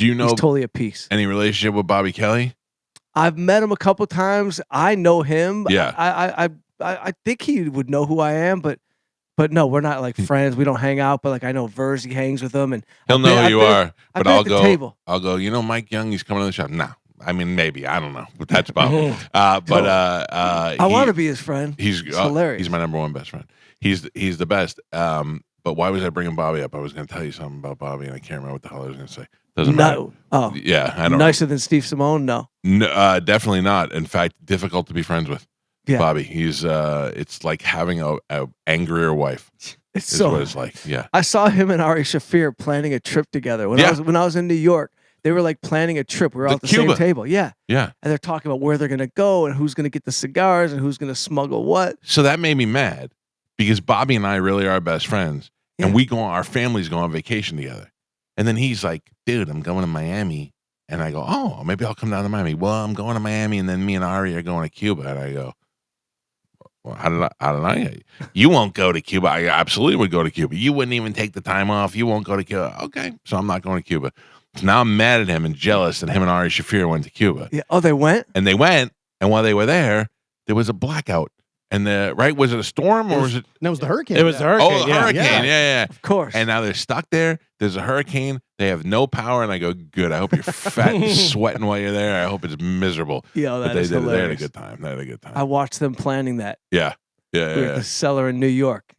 Do you know he's totally a piece. any relationship with Bobby Kelly? I've met him a couple times. I know him. Yeah. I think he would know who I am, but no, we're not like friends. We don't hang out, but like I know Verzi hangs with him, and He'll know who you are. But I'll go. Table. I'll go. You know, Mike Young. He's coming to the shop. No, I mean maybe. I don't know. But that's about. I want to be his friend. He's hilarious. He's my number one best friend. He's the best. But why was I bringing Bobby up? I was going to tell you something about Bobby, and I can't remember what the hell I was going to say. Doesn't matter. Oh, yeah, I don't. Nicer than Steve Simone? No, definitely not. In fact, difficult to be friends with. Yeah. Bobby. He's it's like having a angrier wife. It's so what it's like. Yeah, I saw him and Ari Shaffir planning a trip together when I was in New York. They were like planning a trip. We were all at the same table. Yeah. Yeah. And they're talking about where they're going to go and who's going to get the cigars and who's going to smuggle what. So that made me mad because Bobby and I really are best friends. Yeah. And our families go on vacation together. And then he's like, dude, I'm going to Miami. And I go, oh, maybe I'll come down to Miami. Well, I'm going to Miami. And then me and Ari are going to Cuba. And I go, well, how did I? You won't go to Cuba. I absolutely would go to Cuba. You wouldn't even take the time off. You won't go to Cuba. Okay. So I'm not going to Cuba. So now I'm mad at him and jealous that him and Ari Shaffir went to Cuba. Yeah. Oh, they went? And they went. And while they were there was a blackout. And was it a storm or was it? No, it was the hurricane. It was the hurricane. Oh, the hurricane. Yeah. Of course. And now they're stuck there. There's a hurricane. They have no power. And I go, good. I hope you're fat and sweating while you're there. I hope it's miserable. Yeah, They had a good time. I watched them planning that. Yeah. Yeah. We were at the cellar in New York.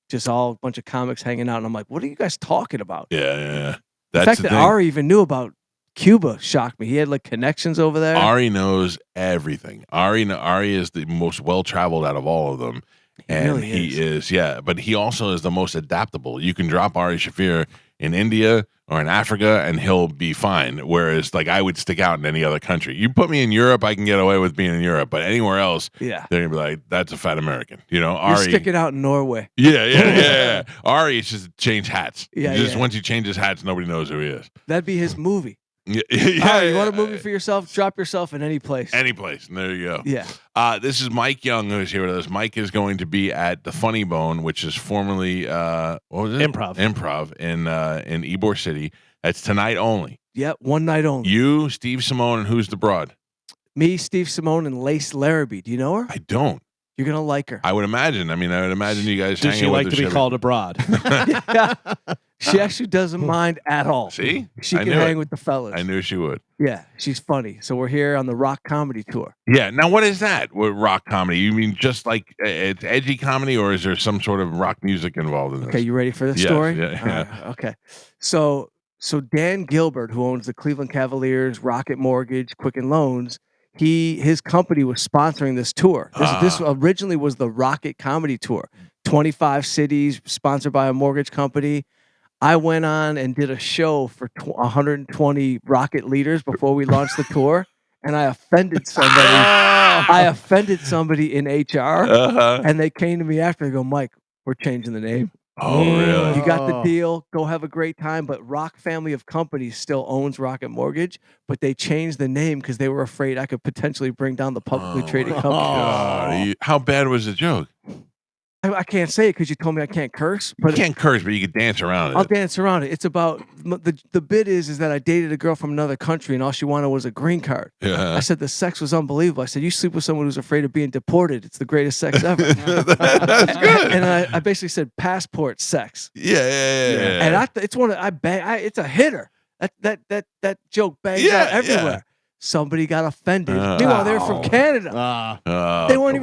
Just all a bunch of comics hanging out. And I'm like, what are you guys talking about? Yeah. The fact that Ari even knew about Cuba shocked me. He had like connections over there. Ari knows everything. Ari is the most well-traveled out of all of them. He is, yeah. But he also is the most adaptable. You can drop Ari Shaffir in India or in Africa and he'll be fine. Whereas like I would stick out in any other country. You put me in Europe, I can get away with being in Europe. But anywhere else, they're gonna be like, that's a fat American. You know, Ari. You're sticking out in Norway. Yeah. Ari is just change hats. Yeah. Once he changes hats, nobody knows who he is. That'd be his movie. Yeah, you want a movie for yourself? Drop yourself in any place. Any place. And there you go. Yeah. This is Mike Young who's here with us. Mike is going to be at the Funny Bone, which is formerly what was it? Improv in Ybor City. That's tonight only. Yep, one night only. You, Steve Simone, and who's the broad? Me, Steve Simone, and Lace Larrabee. Do you know her? I don't. You're gonna like her. I would imagine. I would imagine you guys. Does she like to be called a broad? Yeah. She actually doesn't mind at all. See? She can hang with the fellas. I knew she would. Yeah, she's funny. So we're here on the rock comedy tour. Yeah. Now, what is that? What rock comedy? You mean just like it's edgy comedy, or is there some sort of rock music involved in this? Okay, you ready for the story? Yeah. Okay. So Dan Gilbert, who owns the Cleveland Cavaliers, Rocket Mortgage, Quicken Loans, his company was sponsoring this tour. This originally was the Rocket Comedy Tour. 25 cities, sponsored by a mortgage company. I went on and did a show for 120 Rocket leaders before we launched the tour, and I offended somebody. I offended somebody in HR, and they came to me after. They go, Mike, we're changing the name. Oh, really? You got the deal. Go have a great time. But Rock family of companies still owns Rocket Mortgage, but they changed the name because they were afraid I could potentially bring down the publicly traded company. God. How bad was the joke? I can't say it because you told me I can't curse. But you can't curse, but you can dance around it. I'll dance around it. It's about the bit is that I dated a girl from another country and all she wanted was a green card. Yeah. I said the sex was unbelievable. I said you sleep with someone who's afraid of being deported. It's the greatest sex ever. That's good. And I basically said passport sex. Yeah. And it's a hitter. That joke bangs out everywhere. Yeah. Somebody got offended. Meanwhile, they're from Canada. They weren't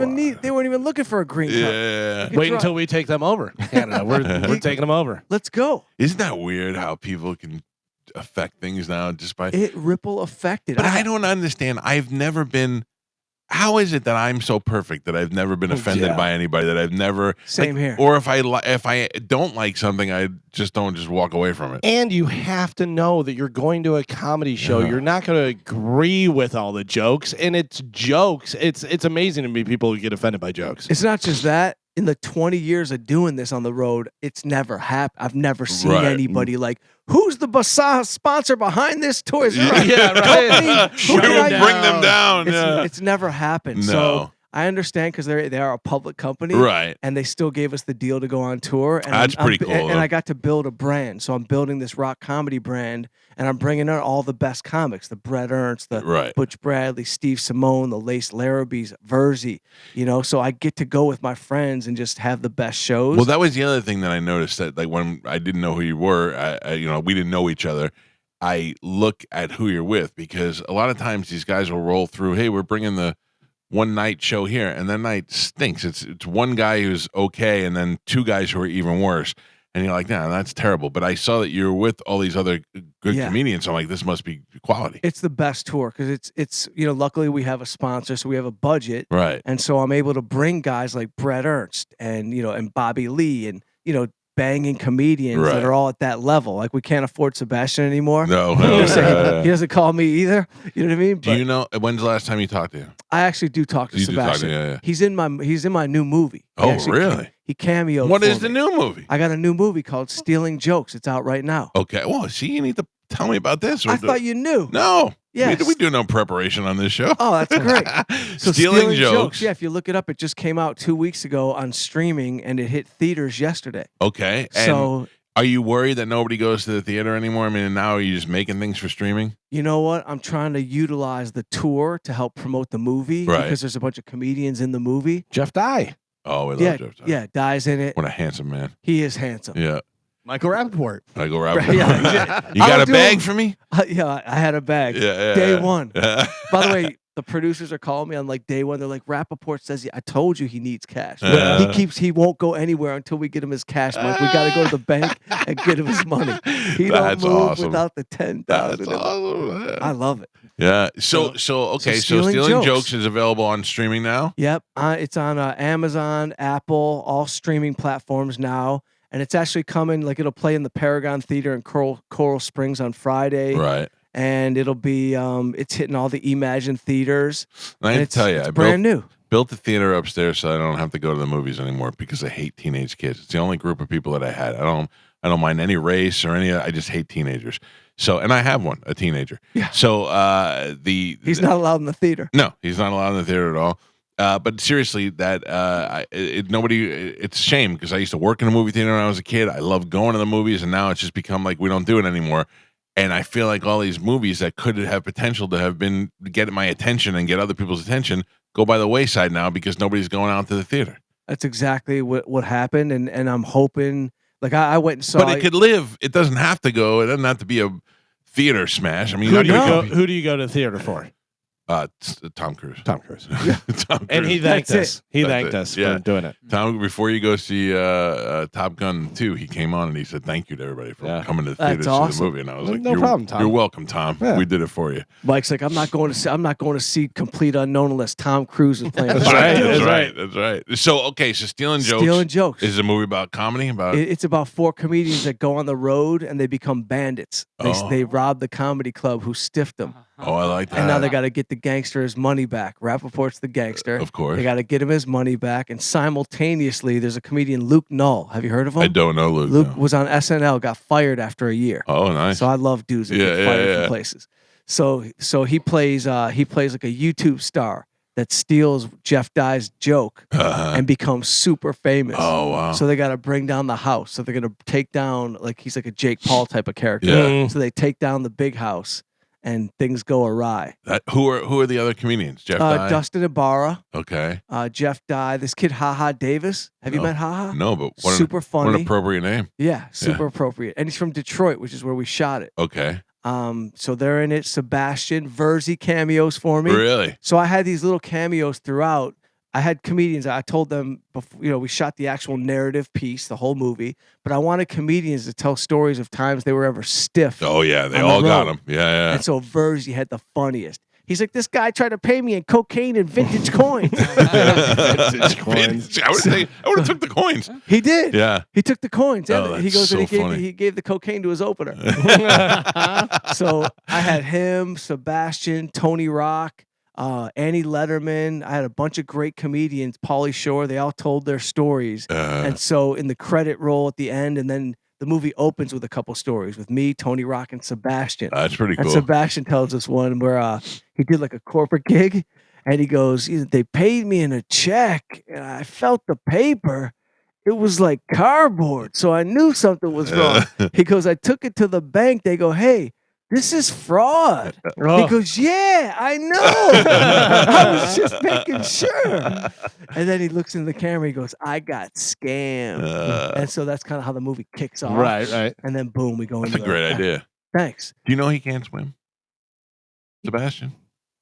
even looking for a green card. Yeah. Wait until we take them over. Canada. We're taking them over. Let's go. Isn't that weird how people can affect things now just by it ripple affected? But I don't understand. I've never been. How is it that I'm so perfect that I've never been offended by anybody, that I've never same here? Or if I don't like something, I just don't just walk away from it. And you have to know that you're going to a comedy show. You're not going to agree with all the jokes, and it's jokes. It's amazing to me people who get offended by jokes. It's not just that. In the 20 years of doing this on the road, it's never happened. I've never seen anybody like, who's the sponsor behind this tour? Yeah, right. We will bring them down. It's never happened. No. So I understand because they are a public company, Right. and they still gave us the deal to go on tour. And That's pretty cool, And though. I got to build a brand, so I'm building this rock comedy brand, and I'm bringing in all the best comics: the Bret Ernst, the Right. Butch Bradley, Steve Simone, the Lace Larrabees, Verzi. You know, so I get to go with my friends and just have the best shows. Well, that was the other thing that I noticed, that like when I didn't know who you were, we didn't know each other. I look at who you're with, because a lot of times these guys will roll through, hey, we're bringing the one night show here, and that night stinks. It's one guy who's okay, and then two guys who are even worse. And you're like, nah, that's terrible. But I saw that you're with all these other good comedians. I'm like, this must be quality. It's the best tour because it's luckily we have a sponsor, so we have a budget, Right. and so I'm able to bring guys like Bret Ernst and Bobby Lee and banging comedians that are all at that level. Like, we can't afford Sebastian anymore. No, he doesn't call me either. You know what I mean? Do you know when's the last time you talked to him? I actually do talk to Sebastian. Yeah. He's in my new movie. Really? He cameoed. What is the new movie? I got a new movie called Stealing Jokes. It's out right now. Okay. Well, see, you need to tell me about this. I thought you knew. No. Yes. We do no preparation on this show. Oh, that's great. So Stealing Jokes. Yeah, if you look it up, it just came out 2 weeks ago on streaming, and it hit theaters yesterday. Okay. And so are you worried that nobody goes to the theater anymore? I mean, now are you just making things for streaming? You know what? I'm trying to utilize the tour to help promote the movie, because there's a bunch of comedians in the movie. Jeff Dye. Oh, we love Jeff Dye. Yeah, Dye's in it. What a handsome man. He is handsome. Yeah. Michael Rappaport. I go around. Yeah. You got a bag for me? Yeah, I had a bag. Yeah. Day one. Yeah. By the way, the producers are calling me on like day one. They're like, Rappaport says, I told you he needs cash. He won't go anywhere until we get him his cash, Mike. We got to go to the bank and get him his money. He don't move without the 10,000. That's awesome. I love it. Yeah. So Stealing Jokes is available on streaming now? Yep. It's on Amazon, Apple, all streaming platforms now. And it's actually coming, like, it'll play in the Paragon Theater in Coral Springs on Friday. Right. And it'll be, it's hitting all the Imagine theaters. And I have to tell you, it's brand new. Built the theater upstairs so I don't have to go to the movies anymore, because I hate teenage kids. It's the only group of people that I had. I don't mind any race or I just hate teenagers. So, and I have one, a teenager. Yeah. So he's not allowed in the theater. No, he's not allowed in the theater at all. But seriously, it's a shame, because I used to work in a movie theater when I was a kid. I loved going to the movies, and now it's just become like we don't do it anymore. And I feel like all these movies that could have potential to have been get my attention and get other people's attention go by the wayside now, because nobody's going out to the theater. That's exactly what happened, and I'm hoping, like, I went and saw. But it could live. It doesn't have to go. It doesn't have to be a theater smash. I mean, who do you go to the theater for? Tom Cruise. Tom Cruise. Yeah. Tom Cruise. And he thanked That's us. He thanked us for doing it. Tom, before you go see Top Gun 2, he came on and he said thank you to everybody for coming to the theater to see the movie. And I was like, no problem, Tom. You're welcome, Tom. Yeah. We did it for you. Mike's like, I'm not going to see Complete Unknown unless Tom Cruise is playing. That's right. So Stealing Jokes is a movie about comedy. It's about four comedians that go on the road and they become bandits. They rob the comedy club who stiffed them. Oh, I like that. And now they got to get the gangster his money back. Rappaport's the gangster. Of course. They got to get him his money back. And simultaneously, there's a comedian, Luke Null. Have you heard of him? I don't know Luke. Luke was on SNL, got fired after a year. Oh, nice. So I love dudes that get fired from places. So he plays like a YouTube star that steals Jeff Dye's joke and becomes super famous. Oh, wow. So they got to bring down the house. So they're going to take down, like, he's like a Jake Paul type of character. Yeah. So they take down the big house. And things go awry. Who are the other comedians? Jeff Dye? Dustin Ibarra. Okay. Jeff Dye. This kid, HaHa Davis. Have you met HaHa? No, but super funny. What an appropriate name. Yeah, super appropriate. And he's from Detroit, which is where we shot it. Okay. So they're in it. Sebastian, Verzi cameos for me. Really? So I had these little cameos throughout. I had comedians. I told them, before, we shot the actual narrative piece, the whole movie, but I wanted comedians to tell stories of times they were ever stiff. Oh, yeah. They all got them. Yeah. And so Verzi had the funniest. He's like, this guy tried to pay me in cocaine and vintage coins. Vintage coins. I would have took the coins. He did. Yeah. He took the coins. Oh, he goes so and funny. he gave the cocaine to his opener. So I had him, Sebastian, Tony Rock, Annie Letterman. I had a bunch of great comedians, Pauly Shore. They all told their stories. And so in the credit roll at the end, and then the movie opens with a couple stories with me, Tony Rock, and Sebastian. That's pretty cool. And Sebastian tells us one where he did like a corporate gig, And he goes, they paid me in a check, and I felt the paper. It was like cardboard, so I knew something was wrong. He goes, I took it to the bank. They go, hey, this is fraud. He goes, yeah, I know. I was just making sure. And then he looks in the camera. He goes, I got scammed. And so that's kind of how the movie kicks off. Right. And then boom, we go That's into a great idea. Thanks. Do you know he can't swim? Sebastian?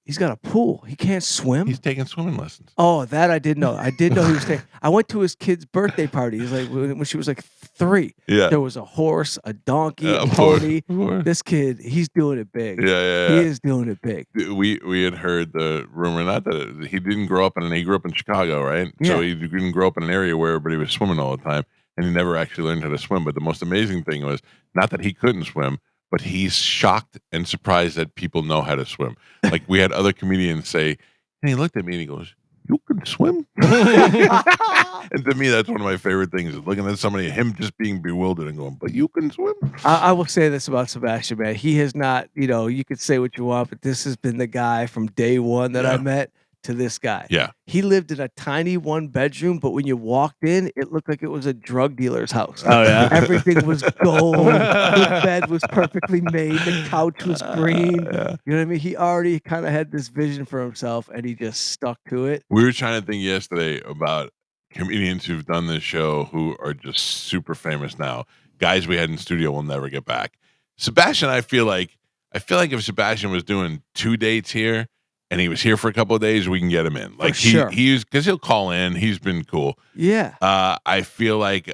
He's got a pool. He can't swim. He's taking swimming lessons. Oh, that I did know. I did know he was taking. I went to his kid's birthday party. He's like when she was like 3. Yeah. There was a horse, a donkey, a pony. This kid, he's doing it big. Yeah. He is doing it big. We had heard the rumor, not that he didn't grow up he grew up in Chicago, right? Yeah. So he didn't grow up in an area where everybody was swimming all the time, and he never actually learned how to swim. But the most amazing thing was not that he couldn't swim, but he's shocked and surprised that people know how to swim. Like we had other comedians say, and he looked at me and he goes, "You can swim?" And to me, that's one of my favorite things: is looking at somebody, him just being bewildered and going, "But you can swim?" I will say this about Sebastian, man. He has not, you could say what you want, but this has been the guy from day one that I met to this guy. Yeah. He lived in a tiny 1-bedroom, but when you walked in, it looked like it was a drug dealer's house. Oh, yeah? Everything was gold. The bed was perfectly made. The couch was green. Yeah. You know what I mean? He already kind of had this vision for himself, and he just stuck to it. We were trying to think yesterday about comedians who've done this show who are just super famous now. Guys we had in studio will never get back. Sebastian, I feel like if Sebastian was doing 2 dates here and he was here for a couple of days, we can get him in. Like he's because he'll call in. He's been cool. Yeah. I feel like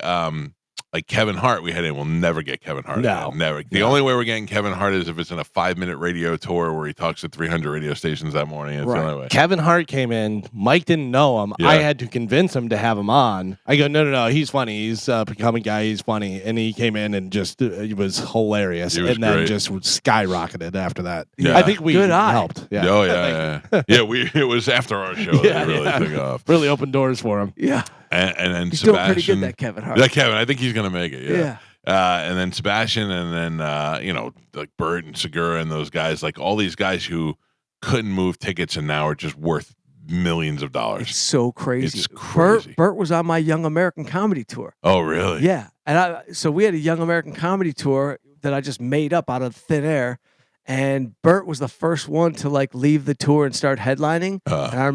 Kevin Hart, we had in. We'll never get Kevin Hart. No. Never. The only way we're getting Kevin Hart is if it's in a 5-minute radio tour where he talks to 300 radio stations that morning. It's the only way. Kevin Hart came in. Mike didn't know him. Yeah. I had to convince him to have him on. I go, no. He's funny. He's a becoming guy. He's funny. And he came in and just it was hilarious. Then just skyrocketed after that. Yeah. I think we Good eye. helped. Yeah. Oh yeah. It was after our show that really took off. Really opened doors for him. Yeah. And then He's Sebastian, doing pretty good, that Kevin Hart. Yeah, Kevin. I think he's gonna make it. Yeah. And then Sebastian, and then like Bert and Segura and those guys, like all these guys who couldn't move tickets and now are just worth millions of dollars. It's so crazy. It's crazy. Bert was on my Young American Comedy Tour. Oh, really? Yeah. And so we had a Young American Comedy Tour that I just made up out of thin air. And Bert was the first one to like leave the tour and start headlining. And I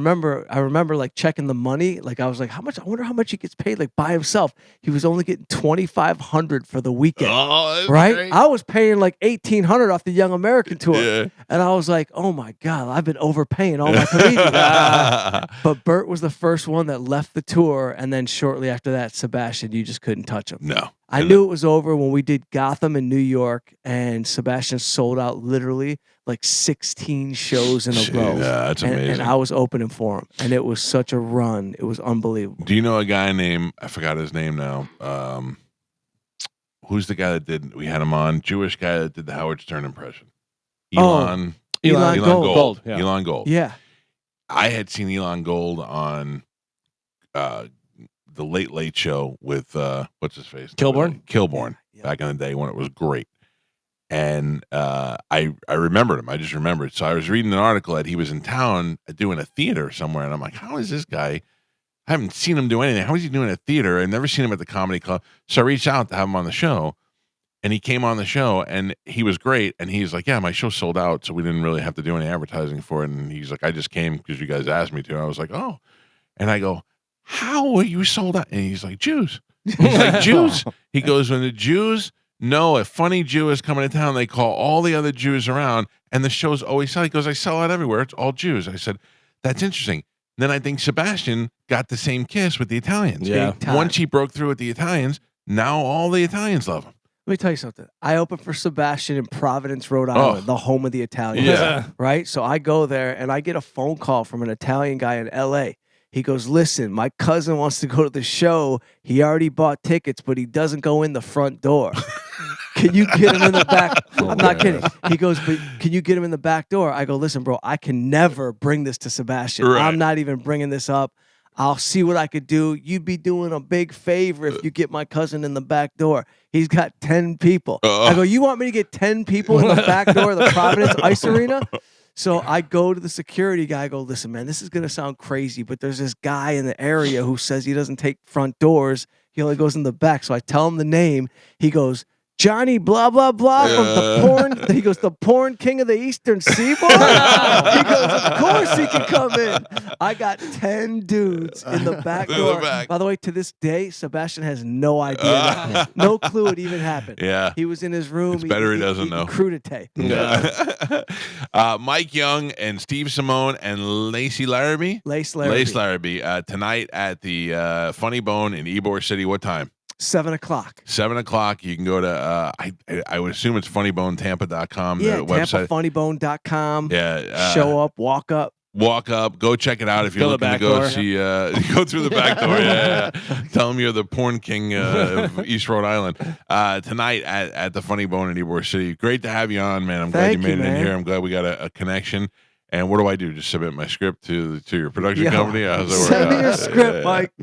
remember like checking the money. Like I was like, how much? I wonder how much he gets paid like by himself. He was only getting $2,500 for the weekend. Oh, that's right? great. I was paying like $1,800 off the Young American Tour. Yeah. And I was like, oh my God, I've been overpaying all my comedians. But Bert was the first one that left the tour. And then shortly after that, Sebastian, you just couldn't touch him. No. I knew it was over when we did Gotham in New York, and Sebastian sold out literally like 16 shows in a row. Yeah, that's amazing. And I was opening for him, and it was such a run. It was unbelievable. Do you know a guy named, I forgot his name now. Who's the guy that we had him on? Jewish guy that did the Howard Stern impression. Elon Gold. Yeah. Elon Gold. Yeah. I had seen Elon Gold on the Late Late Show with what's his face? Kilborn? Kilborn. Yeah. Back in the day when it was great. And I remembered him. I just remembered. So I was reading an article that he was in town doing a theater somewhere, and I'm like, how is this guy? I haven't seen him do anything. How is he doing a theater? I've never seen him at the comedy club. So I reached out to have him on the show, and he came on the show, and he was great. And he's like, yeah, my show sold out, so we didn't really have to do any advertising for it. And he's like, I just came because you guys asked me to. And I was like, oh. And I go, how are you sold out? And he's like, Jews. He's like, Jews. He goes, when the Jews know a funny Jew is coming to town, they call all the other Jews around, and the show's always sell. He goes, I sell out everywhere. It's all Jews. I said, that's interesting. Then I think Sebastian got the same kiss with the Italians. Yeah. Once he broke through with the Italians, now all the Italians love him. Let me tell you something. I opened for Sebastian in Providence, Rhode Island, the home of the Italians. Yeah. Right? So I go there, and I get a phone call from an Italian guy in L.A. He goes, listen, my cousin wants to go to the show. He already bought tickets, but he doesn't go in the front door. Can you get him in the back? I'm not kidding. He goes, but can you get him in the back door? I go, listen, bro, I can never bring this to Sebastian. Right. I'm not even bringing this up. I'll see what I could do. You'd be doing a big favor if you get my cousin in the back door. He's got 10 people. I go, you want me to get 10 people in the back door of the Providence Ice Arena? So I go to the security guy. I go, listen, man, this is gonna sound crazy, but there's this guy in the area who says he doesn't take front doors. He only goes in the back. So I tell him the name. He goes, Johnny blah blah blah from the porn. He goes, the porn king of the Eastern Seaboard. He goes, of course he can come in. I got 10 dudes in the back door. By the way, to this day, Sebastian has no idea, no clue it even happened. Yeah, he was in his room. It's better he doesn't know. Crudité. Yeah. Mike Young and Steve Simone and Lacey Larrabee. Lace Larrabee. Tonight at the Funny Bone in Ybor City. What time? 7 o'clock. 7 o'clock. You can go to I would assume it's funnybonetampa.com. Yeah, the website. TampaFunnyBone.com. Yeah. Show up, walk up. Go check it out if you're looking to go see. Go through the back door. Yeah. Tell them you're the porn king of East Rhode Island. Tonight at the Funny Bone in Ybor City. Great to have you on, man. I'm glad you made it in here. I'm glad we got a connection. And what do I do? Just submit my script to your production company? Send me your script, Mike.